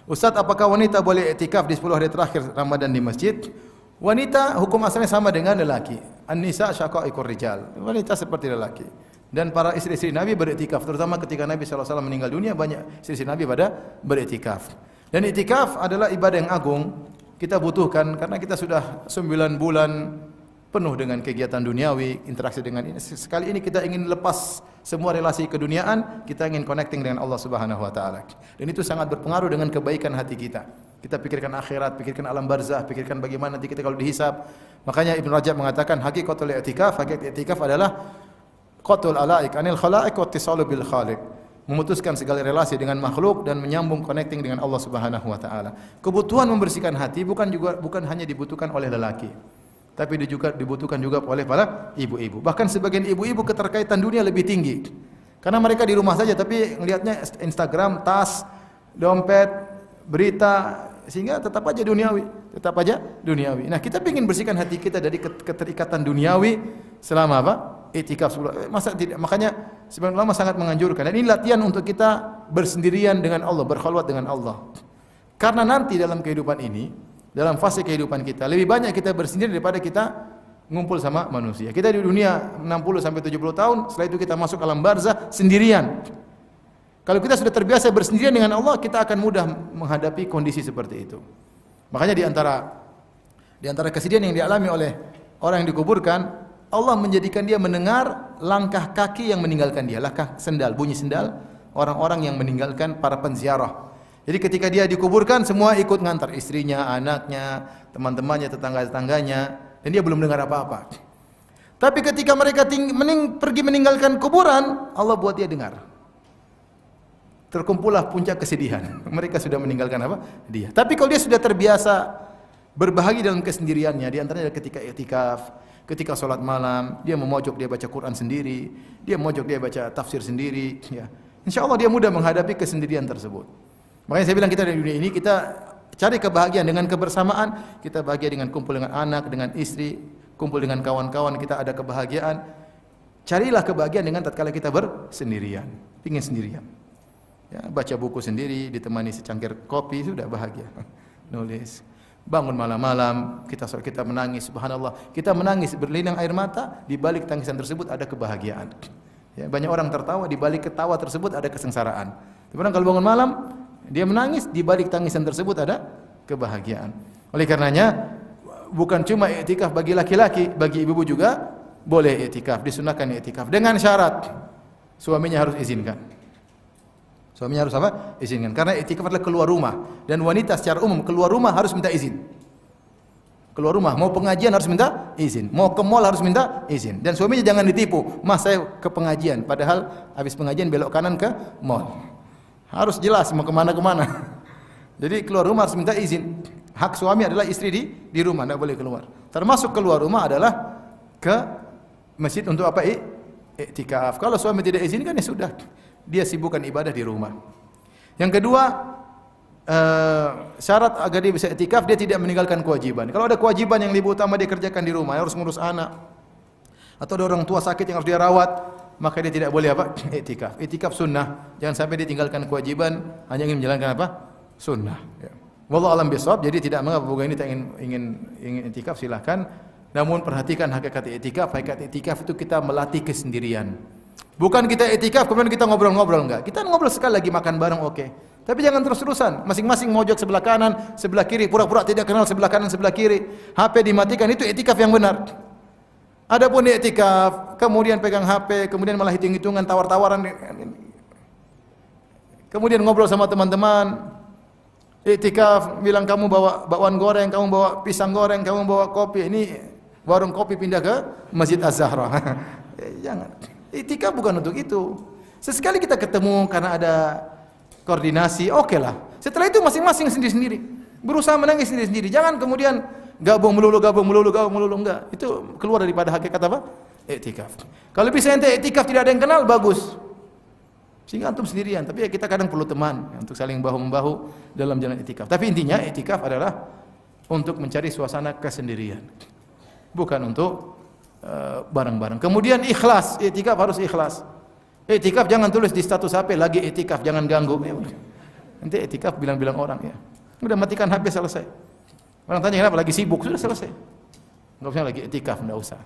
Ustaz, apakah wanita boleh iktikaf di 10 hari terakhir Ramadan di masjid? Wanita hukum asalnya sama dengan lelaki. An-nisa syaqaiqur rijal. Wanita seperti lelaki. Dan para istri-istri Nabi beriktikaf, terutama ketika Nabi SAW meninggal dunia, banyak istri-istri Nabi pada beriktikaf. Dan iktikaf adalah ibadah yang agung. Kita butuhkan karena kita sudah 9 bulan penuh dengan kegiatan duniawi, interaksi dengan ini. Sekali ini kita ingin lepas semua relasi keduniaan, kita ingin connecting dengan Allah Subhanahu wa taala. Dan itu sangat berpengaruh dengan kebaikan hati kita. Kita pikirkan akhirat, pikirkan alam barzah, pikirkan bagaimana nanti kita kalau dihisab. Makanya Ibnu Rajab mengatakan hakikatul i'tikaf, hakikat i'tikaf adalah qatul alaik anil khalaiq wa ittisalu bil khaliq. Memutuskan segala relasi dengan makhluk dan menyambung connecting dengan Allah Subhanahu wa taala. Kebutuhan membersihkan hati bukan hanya dibutuhkan oleh lelaki, tapi dibutuhkan juga oleh para ibu-ibu. Bahkan sebagian ibu-ibu keterkaitan dunia lebih tinggi. Karena mereka di rumah saja tapi ngelihatnya Instagram, tas, dompet, berita, sehingga tetap aja duniawi. Nah, kita ingin bersihkan hati kita dari keterikatan duniawi selama apa? Iktikaf. Masa tidak? Makanya sebagian ulama sangat menganjurkan. Dan ini latihan untuk kita bersendirian dengan Allah, berkhalwat dengan Allah. Karena nanti dalam kehidupan ini, dalam fase kehidupan kita, lebih banyak kita bersendiri daripada kita ngumpul sama manusia. Kita di dunia 60 sampai 70 tahun, setelah itu kita masuk alam barzah sendirian. Kalau kita sudah terbiasa bersendirian dengan Allah, kita akan mudah menghadapi kondisi seperti itu. Makanya di antara kesedihan yang dialami oleh orang yang dikuburkan, Allah menjadikan dia mendengar langkah kaki yang meninggalkan dia, langkah sendal, bunyi sendal orang-orang yang meninggalkan para penziarah. Jadi ketika dia dikuburkan, semua ikut ngantar istrinya, anaknya, teman-temannya, tetangga-tetangganya, dan dia belum dengar apa-apa. Tapi ketika mereka pergi meninggalkan kuburan, Allah buat dia dengar. Terkumpullah puncak kesedihan. Mereka sudah meninggalkan apa? Dia. Tapi kalau dia sudah terbiasa berbahagia dalam kesendiriannya, di antaranya ketika i'tikaf, ketika sholat malam, dia memojok, dia baca Quran sendiri, dia memojok, dia baca tafsir sendiri, ya. Insya Allah dia mudah menghadapi kesendirian tersebut. Makanya saya bilang kita di dunia ini kita cari kebahagiaan dengan kebersamaan, kita bahagia dengan kumpul dengan anak, dengan istri, kumpul dengan kawan-kawan, kita ada kebahagiaan. Carilah kebahagiaan dengan tatkala kita bersendirian, ingin sendirian. Ya, baca buku sendiri, ditemani secangkir kopi, sudah bahagia. Nulis. Bangun malam-malam, kita menangis, subhanallah. Kita menangis berlinang air mata, di balik tangisan tersebut ada kebahagiaan. Ya, banyak orang tertawa, di balik ketawa tersebut ada kesengsaraan. Tapi kalau bangun malam, dia menangis, di balik tangisan tersebut ada kebahagiaan. Oleh karenanya, bukan cuma i'tikaf bagi laki-laki, bagi ibu-ibu juga boleh i'tikaf, disunahkan i'tikaf dengan syarat suaminya harus izinkan. Suaminya harus apa? Izinkan. Karena i'tikaf adalah keluar rumah, dan wanita secara umum keluar rumah harus minta izin. Keluar rumah, mau pengajian harus minta izin, mau ke mall harus minta izin. Dan suaminya jangan ditipu, "Mas, saya ke pengajian," padahal habis pengajian belok kanan ke mall. Harus jelas mau kemana-kemana. Jadi keluar rumah harus minta izin. Hak suami adalah istri di rumah, tidak boleh keluar. Termasuk keluar rumah adalah ke masjid untuk apa? I'tikaf. Kalau suami tidak izinkan, ya sudah, dia sibukkan ibadah di rumah. Yang kedua, syarat agar dia bisa i'tikaf, dia tidak meninggalkan kewajiban. Kalau ada kewajiban yang lebih utama dia kerjakan di rumah, harus ngurus anak, atau ada orang tua sakit yang harus dia rawat, maka dia tidak boleh apa? I'tikaf. I'tikaf sunnah. Jangan sampai dia tinggalkan kewajiban hanya ingin menjalankan apa? Sunnah. Ya. Wallahu alam bisawab. Jadi tidak mengapa ini tak ingin i'tikaf, silakan. Namun perhatikan hakikat i'tikaf. Hakikat i'tikaf itu kita melatih kesendirian. Bukan kita i'tikaf kemudian kita ngobrol-ngobrol, enggak. Kita ngobrol sekali lagi makan bareng, oke. Tapi jangan terus-terusan. Masing-masing mojok sebelah kanan, sebelah kiri, pura-pura tidak kenal sebelah kanan, sebelah kiri. HP dimatikan, itu i'tikaf yang benar. Adapun i'tikaf, kemudian pegang HP, kemudian malah hitung-hitungan, tawar-tawaran, kemudian ngobrol sama teman-teman. I'tikaf, bilang kamu bawa bakwan goreng, kamu bawa pisang goreng, kamu bawa kopi. Ini warung kopi pindah ke Masjid Az-Zahra. Jangan. I'tikaf bukan untuk itu. Sesekali kita ketemu karena ada koordinasi, oke lah. Setelah itu masing-masing sendiri-sendiri. Berusaha menangis sendiri-sendiri. Jangan kemudian gabung melulu, enggak. Itu keluar daripada hakikat apa? I'tikaf. Kalau bisa ente i'tikaf tidak ada yang kenal, bagus. Sehingga antum sendirian, tapi ya kita kadang perlu teman untuk saling bahu-membahu dalam jalan i'tikaf. Tapi intinya i'tikaf adalah untuk mencari suasana kesendirian. Bukan untuk bareng-bareng. Kemudian ikhlas, i'tikaf harus ikhlas. I'tikaf jangan tulis di status HP lagi i'tikaf, jangan ganggu. Nanti iktikaf bilang-bilang orang ya. Udah matikan HP selesai. Orang tanya kenapa lagi sibuk, sudah selesai. Enggak usah lagi iktikaf, enggak usah.